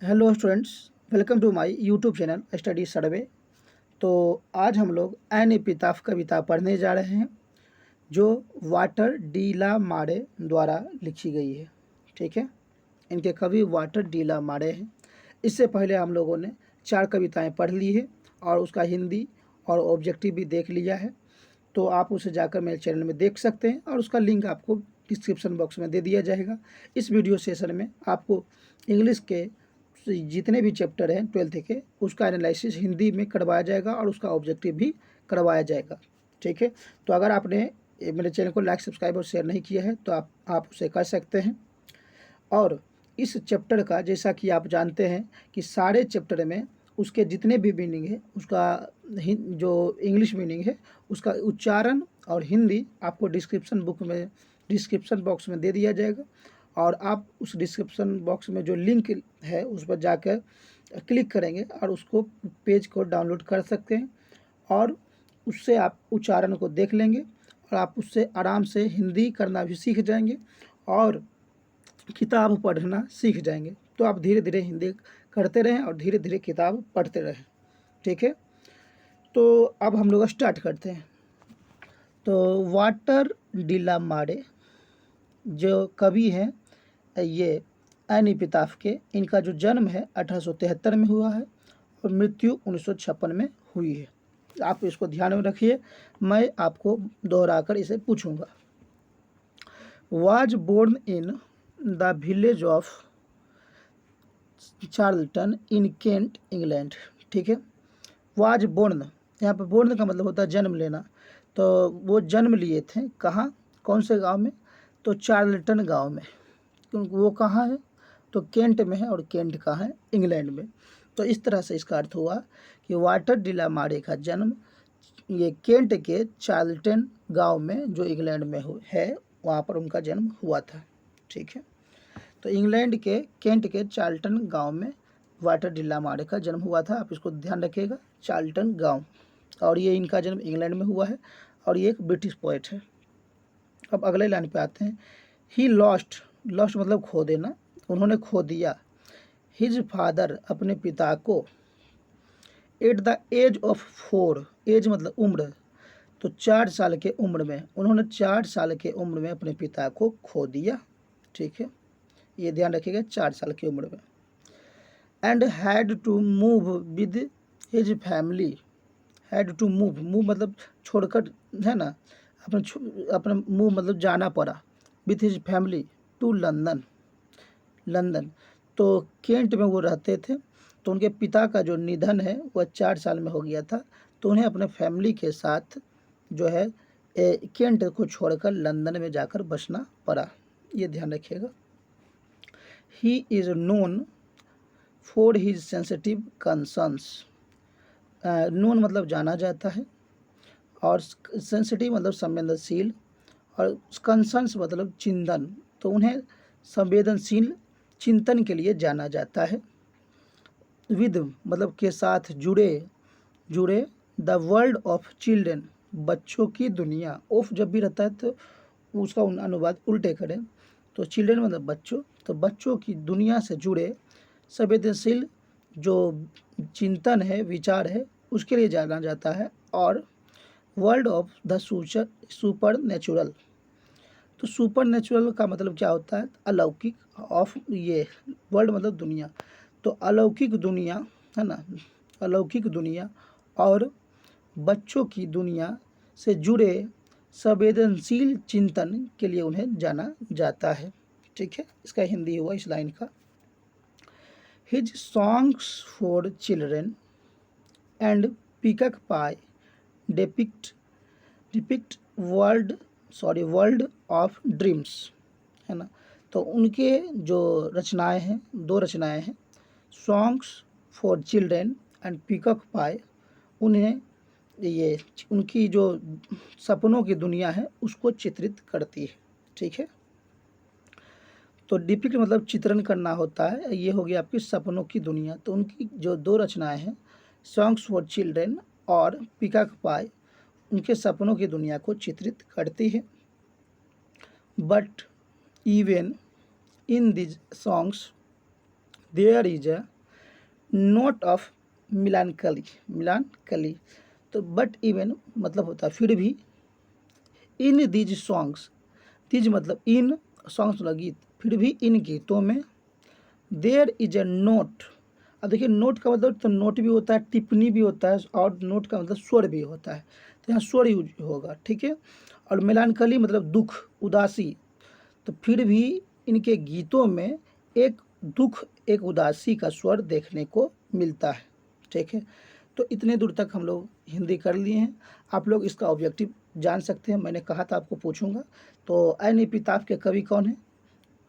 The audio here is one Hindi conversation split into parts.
Hello students, welcome to my YouTube channel Study Survey. तो आज हम लोग एन एपिताफ कविता पढ़ने जा रहे हैं जो वाटर डी ला मारे द्वारा लिखी गई है। ठीक है, इनके कवि वाटर डी ला मारे हैं। इससे पहले हम लोगों ने 4 कविताएं पढ़ ली है और उसका हिंदी और ऑब्जेक्टिव भी देख लिया है। तो आप उसे जाकर मेरे चैनल में देख सकते हैं और उसका लिंक आपको डिस्क्रिप्शन बॉक्स में दे दिया जाएगा। इस वीडियो सेशन में आपको इंग्लिश के जितने भी चैप्टर हैं 12th के, उसका एनालिसिस हिंदी में करवाया जाएगा और उसका ऑब्जेक्टिव भी करवाया जाएगा। ठीक है, तो अगर आपने मेरे चैनल को लाइक, सब्सक्राइब और शेयर नहीं किया है तो आप उसे कर सकते हैं। और इस चैप्टर का, जैसा कि आप जानते हैं कि सारे चैप्टर में उसके जितने भी मीनिंग है, उसका जो इंग्लिश मीनिंग है उसका उच्चारण और हिंदी आपको डिस्क्रिप्शन बॉक्स में दे दिया जाएगा। और आप उस डिस्क्रिप्शन बॉक्स में जो लिंक है उस पर जाकर क्लिक करेंगे और उसको पेज को डाउनलोड कर सकते हैं और उससे आप उच्चारण को देख लेंगे और आप उससे आराम से हिंदी करना भी सीख जाएंगे और किताब पढ़ना सीख जाएंगे। तो आप धीरे धीरे हिंदी करते रहें और धीरे धीरे किताब पढ़ते रहें। ठीक है, तो अब हम लोग स्टार्ट करते हैं। तो वाटर डीला मारे जो कवि हैं, ये एन एपिताफ के, इनका जो जन्म है 1873 में हुआ है और मृत्यु 1956 में हुई है। आप इसको ध्यान में रखिए, मैं आपको दोहराकर इसे पूछूंगा। Was born in the village of Charlton in Kent, England. ठीक है, वाज बोर्न, यहाँ पर बोर्न का मतलब होता है जन्म लेना। तो वो जन्म लिए थे कहाँ, कौन से गांव में? तो चार्ल्टन गांव में। क्योंकि वो कहाँ है? तो केंट में है और केंट कहाँ है? इंग्लैंड में। तो इस तरह से इसका अर्थ हुआ कि वाटर डीला मारे का जन्म ये केंट के चार्ल्टन गांव में, जो इंग्लैंड में है, वहाँ पर उनका जन्म हुआ था। ठीक है, तो इंग्लैंड के केंट के चार्ल्टन गांव में वाटर डीला मारे का जन्म हुआ था। आप इसको ध्यान रखिएगा, चार्ल्टन गांव। और ये इनका जन्म इंग्लैंड में हुआ है और ये एक ब्रिटिश पोएट है। अब अगले लाइन पे आते हैं। ही लॉस्ट, लॉस्ट मतलब खो देना, उन्होंने खो दिया। हिज फादर, अपने पिता को। At the age of 4, age मतलब उम्र, तो 4 साल के उम्र में, उन्होंने 4 साल के उम्र में अपने पिता को खो दिया। ठीक है, ये ध्यान रखिएगा, 4 साल की उम्र में। And had to move with his family. Had to move, move मतलब छोड़कर, है ना, अपने मूव मतलब जाना पड़ा। With his family to London, London. तो केंट में वो रहते थे। तो उनके पिता का जो निधन है वह 4 साल में हो गया था। तो उन्हें अपने फैमिली के साथ जो है केंट को छोड़कर लंदन में जाकर बसना पड़ा। ये ध्यान रखिएगा। He is known for his sensitive concerns. Known मतलब जाना जाता है और सेंसिटिव मतलब संवेदनशील और कंसर्न्स मतलब चिंतन। तो उन्हें संवेदनशील चिंतन के लिए जाना जाता है। विद मतलब के साथ, जुड़े, जुड़े द वर्ल्ड ऑफ चिल्ड्रेन, बच्चों की दुनिया। ऑफ जब भी रहता है तो उसका अनुवाद उल्टे करें तो चिल्ड्रेन मतलब बच्चों, तो बच्चों की दुनिया से जुड़े संवेदनशील जो चिंतन है, विचार है, उसके लिए जाना जाता है। और world of the super natural, तो सुपर नेचुरल का मतलब क्या होता है? अलौकिक। ऑफ ये वर्ल्ड मतलब दुनिया, तो अलौकिक दुनिया, है ना, अलौकिक दुनिया और बच्चों की दुनिया से जुड़े संवेदनशील चिंतन के लिए उन्हें जाना जाता है। ठीक है, इसका हिंदी हुआ इस लाइन का। His songs for Children and Peacock pi depict depict world of dreams, है ना। तो उनके जो रचनाएं हैं, 2 रचनाएं हैं, Songs for Children and Peacock Pie, उन्हें ये उनकी जो सपनों की दुनिया है उसको चित्रित करती है। ठीक है, तो डिपिक्ट मतलब चित्रण करना होता है, ये हो गया आपकी सपनों की दुनिया। तो उनकी जो 2 रचनाएं हैं, सॉन्ग्स फॉर चिल्ड्रेन और पीकॉक पाई, उनके सपनों की दुनिया को चित्रित करती है। But even in these songs, there is a note of melancholy, melancholy, तो बट इवन मतलब होता है फिर भी, इन दीज सॉन्ग्स, दीज मतलब इन, सॉन्ग्स मतलब गीत, फिर भी इन गीतों में देयर इज ए नोट। अब देखिए नोट का मतलब तो नोट भी होता है, टिप्पणी भी होता है, और नोट का मतलब स्वर भी होता है, तो यहाँ स्वर यूज होगा, ठीक है। और मेलानकली मतलब दुख, उदासी, तो फिर भी इनके गीतों में एक दुख, एक उदासी का स्वर देखने को मिलता है, ठीक है। तो इतने दूर तक हम लोग हिंदी कर लिए हैं। आप लोग इसका ऑब्जेक्टिव जान सकते हैं, मैंने कहा था आपको पूछूंगा। तो ऐन एपिताफ के कवि कौन है?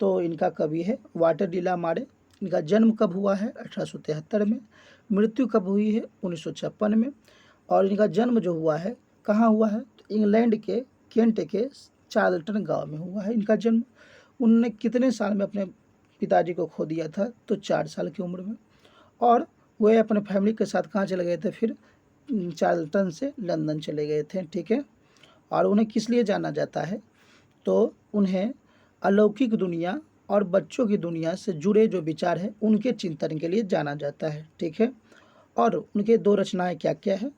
तो इनका कवि है वाटर डीला मारे। इनका जन्म कब हुआ है? 1873 में। मृत्यु कब हुई है? 1956 में। और इनका जन्म जो हुआ है कहाँ हुआ है? तो इंग्लैंड के केंट के चार्ल्टन गांव में हुआ है इनका जन्म। उन्होंने कितने साल में अपने पिताजी को खो दिया था? तो 4 साल की उम्र में। और वे अपने फैमिली के साथ कहाँ चले गए थे फिर? चार्ल्टन से लंदन चले गए थे, ठीक है। और उन्हें किस लिए जाना जाता है? तो उन्हें अलौकिक दुनिया और बच्चों की दुनिया से जुड़े जो विचार हैं उनके चिंतन के लिए जाना जाता है, ठीक है। और उनके 2 रचनाएं क्या क्या है?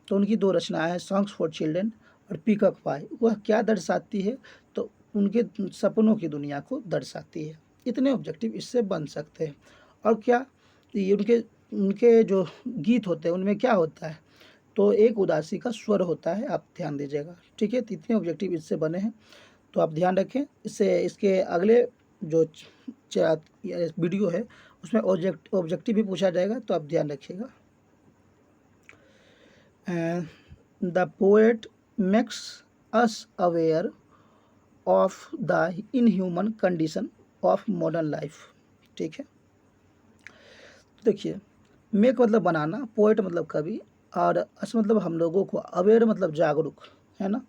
तो उनकी 2 रचनाएं हैं सॉन्ग्स फॉर चिल्ड्रन और पीकॉक पाई। वह क्या दर्शाती है? तो उनके सपनों की दुनिया को दर्शाती है। इतने ऑब्जेक्टिव इससे बन सकते हैं। और क्या ये उनके उनके जो गीत होते हैं उनमें क्या होता है? तो एक उदासी का स्वर होता है, आप ध्यान दीजिएगा, ठीक है। तो इतने ऑब्जेक्टिव इससे बने हैं, तो आप ध्यान रखें। इससे इसके अगले जो वीडियो है उसमें ऑब्जेक्टिव भी पूछा जाएगा, तो आप ध्यान रखिएगा। The poet makes us aware of the inhuman condition of modern life, ठीक है। देखिए मेक मतलब बनाना, पोएट मतलब कवि, और अस मतलब हम लोगों को, अवेयर मतलब जागरूक, है ना।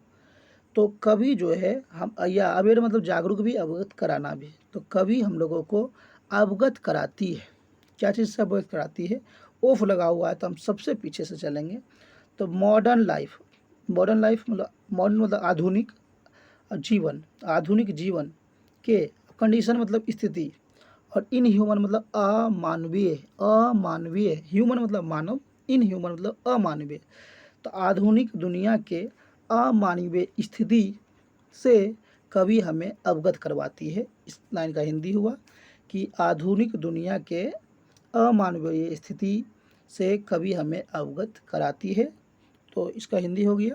तो कवि जो है हम, या अवेयर मतलब जागरूक भी, अवगत कराना भी। तो कवि हम लोगों को अवगत कराती है। क्या चीज़ से अवगत कराती है? ओफ लगा हुआ है तो हम सबसे पीछे से चलेंगे। तो मॉडर्न लाइफ, मॉडर्न लाइफ मतलब मॉडर्न मतलब आधुनिक, जीवन, आधुनिक जीवन के, कंडीशन मतलब स्थिति, और इन ह्यूमन मतलब अमानवीय, अमानवीय, ह्यूमन मतलब मानव, इन ह्यूमन मतलब अमानवीय। तो आधुनिक दुनिया के अमानवीय स्थिति से कवि हमें अवगत करवाती है। इस लाइन का हिंदी हुआ कि आधुनिक दुनिया के अमानवीय स्थिति से कवि हमें अवगत कराती है। तो इसका हिंदी हो गया,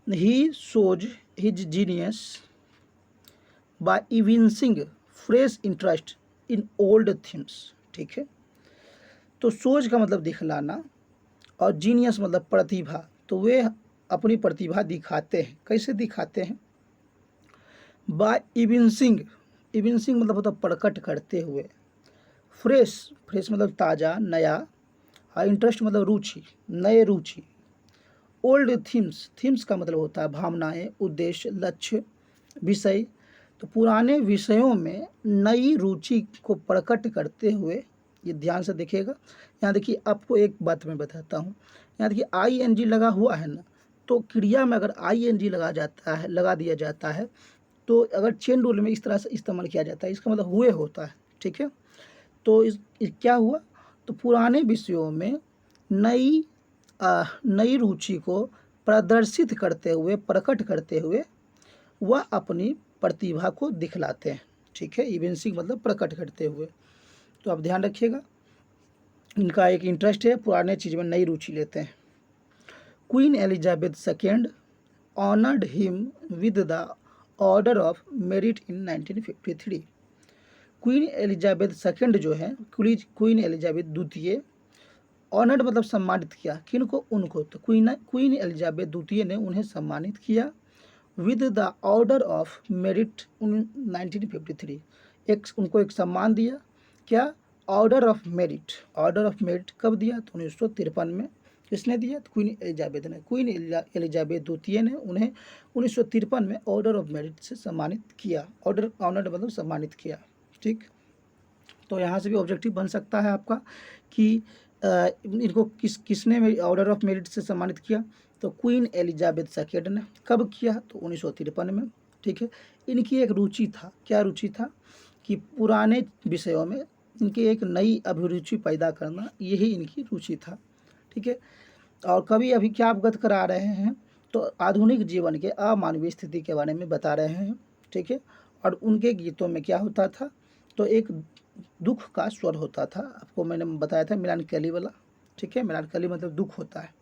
he shows his genius by evincing fresh interest in old themes, ठीक है। तो सोच का मतलब दिखलाना, और जीनियस मतलब प्रतिभा। तो वे अपनी प्रतिभा दिखाते हैं, कैसे दिखाते हैं? बाय इविंसिंग, इविंसिंग मतलब होता प्रकट करते हुए। फ्रेश, फ्रेश मतलब ताज़ा, नया, और इंटरेस्ट मतलब रुचि, नए रुचि। ओल्ड थीम्स, थीम्स का मतलब होता है भावनाएं, उद्देश्य, लक्ष्य, विषय। तो पुराने विषयों में नई रुचि को प्रकट करते हुए, ये ध्यान से देखिएगा। यहाँ देखिए आपको एक बात मैं बताता हूँ, यहाँ देखिए आई एन जी लगा हुआ है ना, तो क्रिया में अगर आई एन जी लगा जाता है, लगा दिया जाता है, तो अगर चेन रूल में इस तरह से इस्तेमाल किया जाता है, इसका मतलब हुए होता है, ठीक है। तो इस क्या हुआ? तो पुराने विषयों में नई नई रुचि को प्रदर्शित करते हुए, प्रकट करते हुए वह अपनी प्रतिभा को दिखलाते हैं, ठीक है। इवेंसिंग मतलब प्रकट करते हुए। तो आप ध्यान रखिएगा, इनका एक इंटरेस्ट है, पुराने चीज़ में नई रुचि लेते हैं। Queen Elizabeth second honoured him with the order of merit in 1953। Queen Elizabeth second जो है, क्वीन एलिजाबेथ द्वितीय, ऑनर्ड मतलब सम्मानित किया, किनको? उनको। तो क्वीन एलिजाबेथ द्वितीय ने उन्हें सम्मानित किया with the order of merit 1953। एक उनको एक सम्मान दिया, क्या? Order of merit. Order of merit कब दिया? तो 1953 में। किसने दिया? तो क्वीन एलिजाबेथ ने। क्वीन एलिजाबेथ द्वितीय ने उन्हें 1953 में ऑर्डर ऑफ मेरिट से सम्मानित किया। ऑर्डर, ऑनर्ड मतलब सम्मानित किया, ठीक। तो यहाँ से भी ऑब्जेक्टिव बन सकता है आपका कि इनको किसने ऑर्डर ऑफ मेरिट से सम्मानित किया? तो क्वीन एलिजाबेथ सेकेंड ने। कब किया? तो 1953 में, ठीक है। इनकी एक रुचि था, क्या रुचि था? कि पुराने विषयों में इनकी एक नई अभिरुचि पैदा करना, यही इनकी रुचि था। ठीक है। और कवि अभी क्या अवगत करा रहे हैं, तो आधुनिक जीवन के अमानवीय स्थिति के बारे में बता रहे हैं। ठीक है। और उनके गीतों में क्या होता था, तो एक दुख का स्वर होता था। आपको मैंने बताया था मेलानकली वाला। ठीक है। मेलानकली मतलब दुख होता है।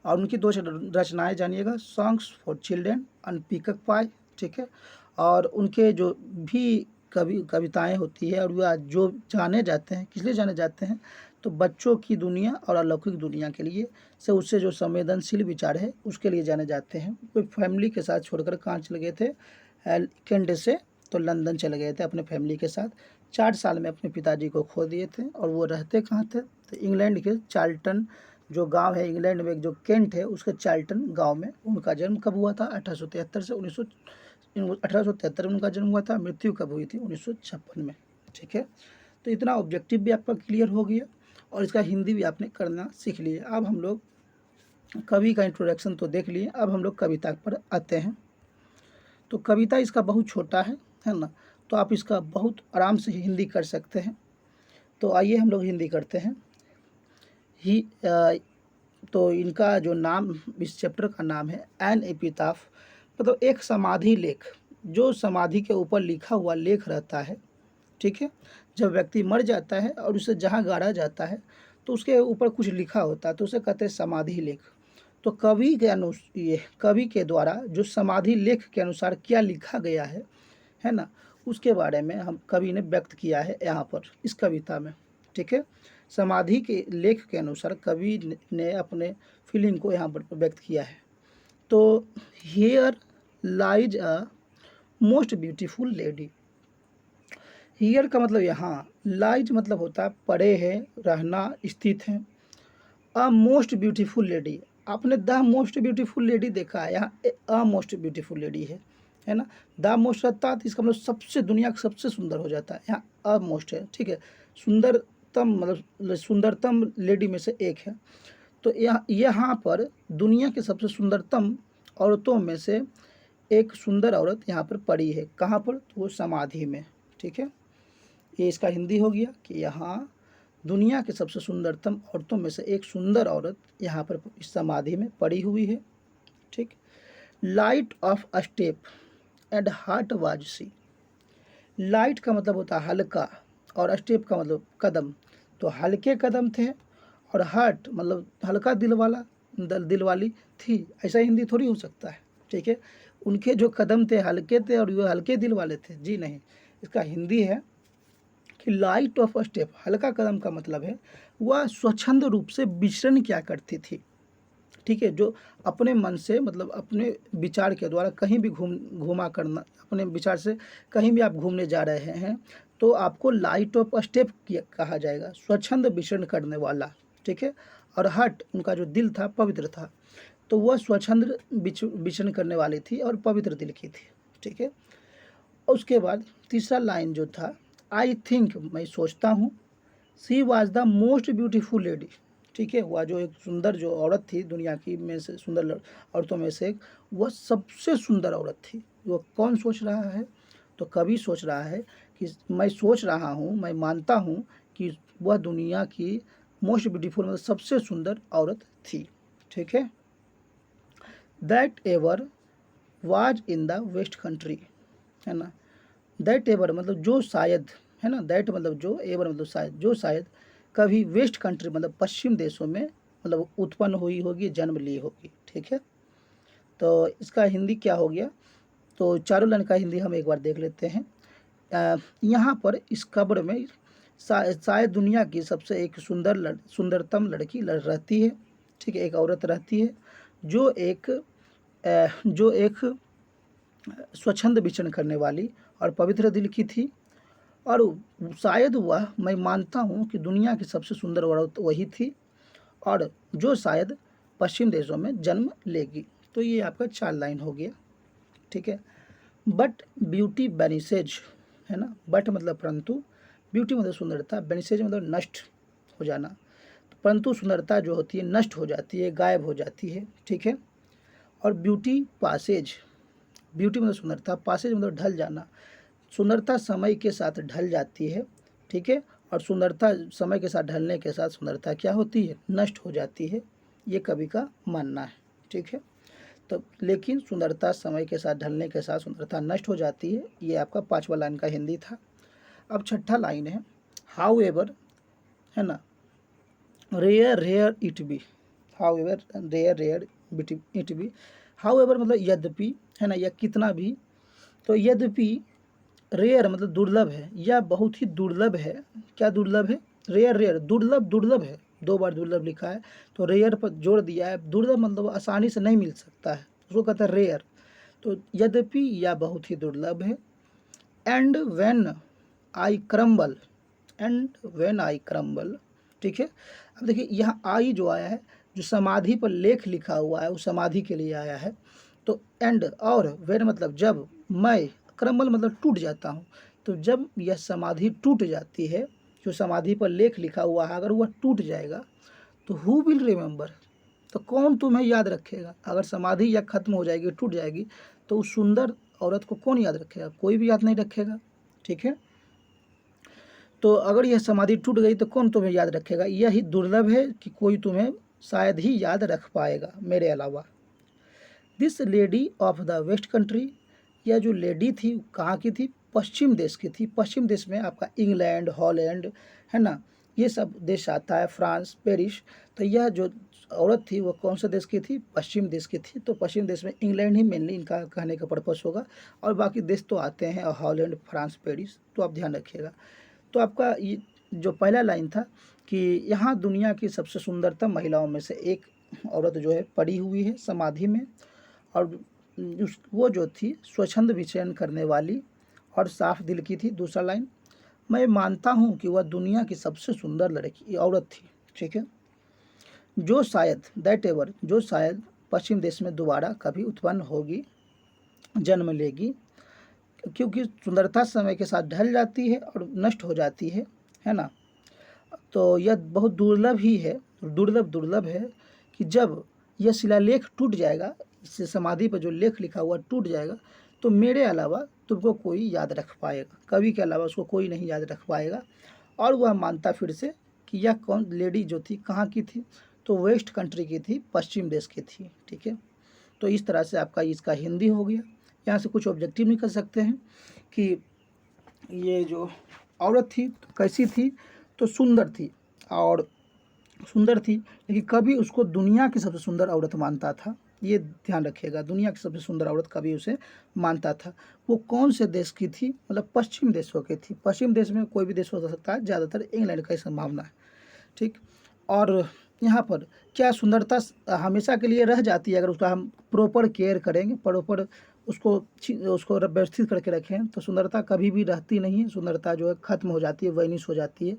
और उनकी दो रचनाएं जानिएगा, Songs for Children and Peacock Pie. ठीक है। और उनके जो भी कविताएं होती है, और वह जो जाने जाते हैं, किस लिए जाने जाते हैं, तो बच्चों की दुनिया और अलौकिक दुनिया के लिए से उससे जो संवेदनशील विचार है उसके लिए जाने जाते हैं। कोई फैमिली के साथ छोड़कर कहाँ चले गए थे, कैनेडा से तो लंदन चले गए थे अपने फैमिली के साथ। 4 साल में अपने पिताजी को खो दिए थे। और वो रहते कहाँ थे, तो इंग्लैंड के चार्ल्टन जो गांव है, इंग्लैंड में एक जो केंट है उसके चार्ल्टन गांव में उनका जन्म कब हुआ था, 1873 से 1873 में उनका जन्म हुआ था। मृत्यु कब हुई थी, 1956 में। ठीक है। तो इतना ऑब्जेक्टिव भी आपका क्लियर हो गया और इसका हिंदी भी आपने करना सीख लिया। अब हम लोग कवि का इंट्रोडक्शन तो देख लिए, अब हम लोग कविता पर आते हैं। तो कविता इसका बहुत छोटा है ना, तो आप इसका बहुत आराम से हिंदी कर सकते हैं। तो आइए हम लोग हिंदी करते हैं। ही तो इनका जो नाम, इस चैप्टर का नाम है एन एपिताफ, मतलब एक समाधि लेख, जो समाधि के ऊपर लिखा हुआ लेख रहता है। ठीक है। जब व्यक्ति मर जाता है और उसे जहाँ गाड़ा जाता है तो उसके ऊपर कुछ लिखा होता है, तो उसे कहते हैं समाधि लेख। तो कवि के ये कवि के द्वारा जो समाधि लेख के अनुसार क्या लिखा गया है ना, उसके बारे में हम कवि ने व्यक्त किया है यहाँ पर इस कविता में। ठीक है। समाधि के लेख के अनुसार कवि ने अपने फीलिंग को यहाँ पर व्यक्त किया है। तो here lies a most beautiful lady. Here का मतलब यहाँ, लाइज मतलब होता है पड़े है, रहना, स्थित है। अ मोस्ट ब्यूटीफुल लेडी, आपने द मोस्ट ब्यूटीफुल लेडी देखा है, यहाँ अ मोस्ट ब्यूटीफुल लेडी है ना। द मोस्ट रहता है तो इसका मतलब सबसे, दुनिया का सबसे सुंदर हो जाता है, यहाँ अ मोस्ट है। ठीक है। सुंदरतम मतलब सुंदरतम लेडी में से एक है। तो यहाँ पर दुनिया के सबसे सुंदरतम औरतों में से एक सुंदर औरत यहाँ पर पड़ी है। कहाँ पर, तो वो समाधि में। ठीक है। ये इसका हिंदी हो गया कि यहाँ दुनिया के सबसे सुंदरतम औरतों में से एक सुंदर औरत यहाँ पर इस समाधि में पड़ी हुई है। ठीक। Light of a step and heart was she. Light का मतलब होता है हल्का, और स्टेप का मतलब कदम, तो हल्के कदम थे। और हार्ट मतलब हल्का दिल वाला, दिल वाली थी, ऐसा हिंदी थोड़ी हो सकता है। ठीक है। उनके जो कदम थे हल्के थे और वो हल्के दिल वाले थे, जी नहीं। इसका हिंदी है कि लाइट ऑफ अ स्टेप, हल्का कदम का मतलब है वह स्वच्छंद रूप से विचरण क्या करती थी। ठीक है। जो अपने मन से, मतलब अपने विचार के द्वारा कहीं भी घूमा करना, अपने विचार से कहीं भी आप घूमने जा रहे हैं तो आपको लाइट ऑफ अ स्टेप कहा जाएगा, स्वच्छंद विचरण करने वाला। ठीक है। और हट, उनका जो दिल था पवित्र था, तो वह स्वच्छंद विचरण करने वाली थी और पवित्र दिल की थी। ठीक है। उसके बाद तीसरा लाइन जो था, आई थिंक, मैं सोचता हूँ, she was the most beautiful lady. ठीक है। वह जो एक सुंदर जो औरत थी, दुनिया की में से सुंदर औरतों में से एक, वह सबसे सुंदर औरत थी। वो कौन सोच रहा है, तो कवि सोच रहा है कि मैं सोच रहा हूँ, मैं मानता हूँ कि वह दुनिया की मोस्ट ब्यूटीफुल मतलब सबसे सुंदर औरत थी। ठीक है। That ever was in the west country, है ना। दैट एवर मतलब जो शायद, है ना। दैट मतलब जो, एवर मतलब शायद, जो शायद कभी वेस्ट कंट्री मतलब पश्चिम देशों में मतलब उत्पन्न हुई होगी, जन्म ली होगी। ठीक है। तो इसका हिंदी क्या हो गया, तो चारों लाइन का हिंदी हम एक बार देख लेते हैं। यहाँ पर इस कब्र में शायद दुनिया की सबसे एक सुंदरतम लड़की रहती है। ठीक है। एक औरत रहती है जो एक स्वच्छंद विचरण करने वाली और पवित्र दिल की थी। और शायद वह, मैं मानता हूँ कि दुनिया की सबसे सुंदर औरत वही थी, और जो शायद पश्चिम देशों में जन्म लेगी। तो ये आपका 4 लाइन हो गया। ठीक है। बट ब्यूटी बेनिसेज, है ना। बट मतलब परंतु, ब्यूटी मतलब सुंदरता, बेनिसेज मतलब नष्ट हो जाना। तो परंतु सुंदरता जो होती है नष्ट हो जाती है, गायब हो जाती है। ठीक है। और ब्यूटी पासेज, ब्यूटी मतलब सुंदरता, पासेज मतलब ढल जाना। सुंदरता समय के साथ ढल जाती है, ठीक है। और सुंदरता समय के साथ ढलने के साथ सुंदरता क्या होती है, नष्ट हो जाती है, ये कवि का मानना है, ठीक है। तो लेकिन सुंदरता समय के साथ ढलने के साथ सुंदरता नष्ट हो जाती है, ये आपका 5वां लाइन का हिंदी था। अब 6ठा लाइन है, हाउ एवर, है ना, rare rare it be, however rare rare it be, however मतलब यद्यपि, है ना, या कितना भी, तो यद्यपि रेयर मतलब दुर्लभ है, या बहुत ही दुर्लभ है, क्या दुर्लभ है, रेयर रेयर, दुर्लभ दुर्लभ है, 2 बार दुर्लभ लिखा है तो रेयर पर जोड़ दिया है, दुर्लभ मतलब आसानी से नहीं मिल सकता है, उसको कहते हैं रेयर। तो यद्यपि या बहुत ही दुर्लभ है, and when I crumble, and when I crumble, ठीक है। अब देखिए यहाँ आई जो आया है, जो समाधि पर लेख लिखा हुआ है, उस समाधि के लिए आया है। तो एंड और व्हेन मतलब जब, मैं, क्रम्बल मतलब टूट जाता हूँ, तो जब यह समाधि टूट जाती है, जो समाधि पर लेख लिखा हुआ है अगर वह टूट जाएगा तो हु विल रिमेंबर, तो कौन तुम्हें याद रखेगा। अगर समाधि या खत्म हो जाएगी, टूट जाएगी, तो उस सुंदर औरत को कौन याद रखेगा, कोई भी याद नहीं रखेगा, ठीक है। तो अगर यह समाधि टूट गई तो कौन तुम्हें याद रखेगा, यही दुर्लभ है कि कोई तुम्हें शायद ही याद रख पाएगा मेरे अलावा। This lady of the west country, यह जो लेडी थी कहाँ की थी, पश्चिम देश की थी। पश्चिम देश में आपका इंग्लैंड, हॉलैंड, है ना, ये सब देश आता है, फ्रांस, पेरिस। तो यह जो औरत थी वो कौन से देश की थी, पश्चिम देश की थी। तो पश्चिम देश में इंग्लैंड ही मेनली इनका कहने का पर्पस होगा, और बाकी देश तो आते हैं, हॉलैंड, फ्रांस, पेरिस, तो आप ध्यान रखिएगा। तो आपका ये जो पहला लाइन था कि यहाँ दुनिया की सबसे सुंदरतम महिलाओं में से एक औरत जो है पड़ी हुई है समाधि में, और वो जो थी स्वच्छंद विचरण करने वाली और साफ दिल की थी। दूसरा लाइन, मैं मानता हूँ कि वह दुनिया की सबसे सुंदर लड़की औरत थी, ठीक है, जो शायद, दैट एवर, जो शायद पश्चिम देश में दोबारा कभी उत्पन्न होगी, जन्म लेगी, क्योंकि सुंदरता समय के साथ ढल जाती है और नष्ट हो जाती है ना। तो यह बहुत दुर्लभ ही है, दुर्लभ दुर्लभ है कि जब यह शिलालेख टूट जाएगा, इससे समाधि पर जो लेख लिखा हुआ टूट जाएगा, तो मेरे अलावा तुमको कोई याद रख पाएगा, कवि के अलावा उसको कोई नहीं याद रख पाएगा। और वह मानता फिर से कि यह कौन लेडी जो थी कहाँ की थी, तो वेस्ट कंट्री की थी, पश्चिम देश की थी, ठीक है। तो इस तरह से आपका इसका हिंदी हो गया। यहाँ से कुछ ऑब्जेक्टिव निकल सकते हैं कि ये जो औरत थी तो कैसी थी, तो सुंदर थी, और सुंदर थी लेकिन कभी उसको दुनिया की सबसे सुंदर औरत मानता था, ये ध्यान रखिएगा, दुनिया की सबसे सुंदर औरत कभी उसे मानता था। वो कौन से देश की थी, मतलब पश्चिम देशों की थी। पश्चिम देश में कोई भी देश हो सकता है, ज़्यादातर इंग्लैंड का ही संभावना है, ठीक। और यहाँ पर क्या सुंदरता हमेशा के लिए रह जाती है, अगर उसका हम प्रॉपर केयर करेंगे, प्रॉपर उसको व्यवस्थित करके रखें, तो सुंदरता कभी भी रहती नहीं है, सुंदरता जो है ख़त्म हो जाती है, वैनिश हो जाती है,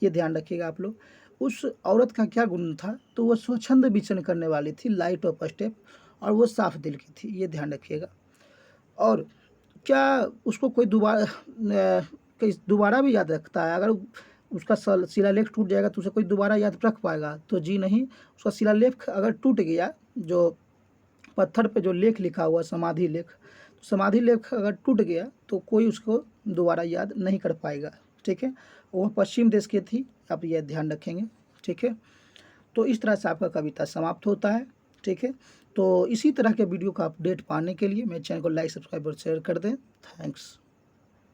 ये ध्यान रखिएगा आप लोग। उस औरत का क्या गुण था, तो वह स्वच्छंद विचरण करने वाली थी, लाइट ऑफ स्टेप, और वो साफ दिल की थी, ये ध्यान रखिएगा। और क्या उसको कोई दोबारा भी याद रखता है, अगर उसका शिलालेख टूट जाएगा तो उसे कोई दोबारा याद रख पाएगा, तो जी नहीं। उसका शिलालेख अगर टूट गया, जो पत्थर पे जो लेख लिखा हुआ समाधि लेख, तो समाधि लेख अगर टूट गया तो कोई उसको दोबारा याद नहीं कर पाएगा, ठीक है। वह पश्चिम देश की थी, आप यह ध्यान रखेंगे, ठीक है। तो इस तरह से आपका कविता समाप्त होता है, ठीक है। तो इसी तरह के वीडियो का अपडेट पाने के लिए मेरे चैनल को लाइक, सब्सक्राइब और शेयर कर दें। थैंक्स।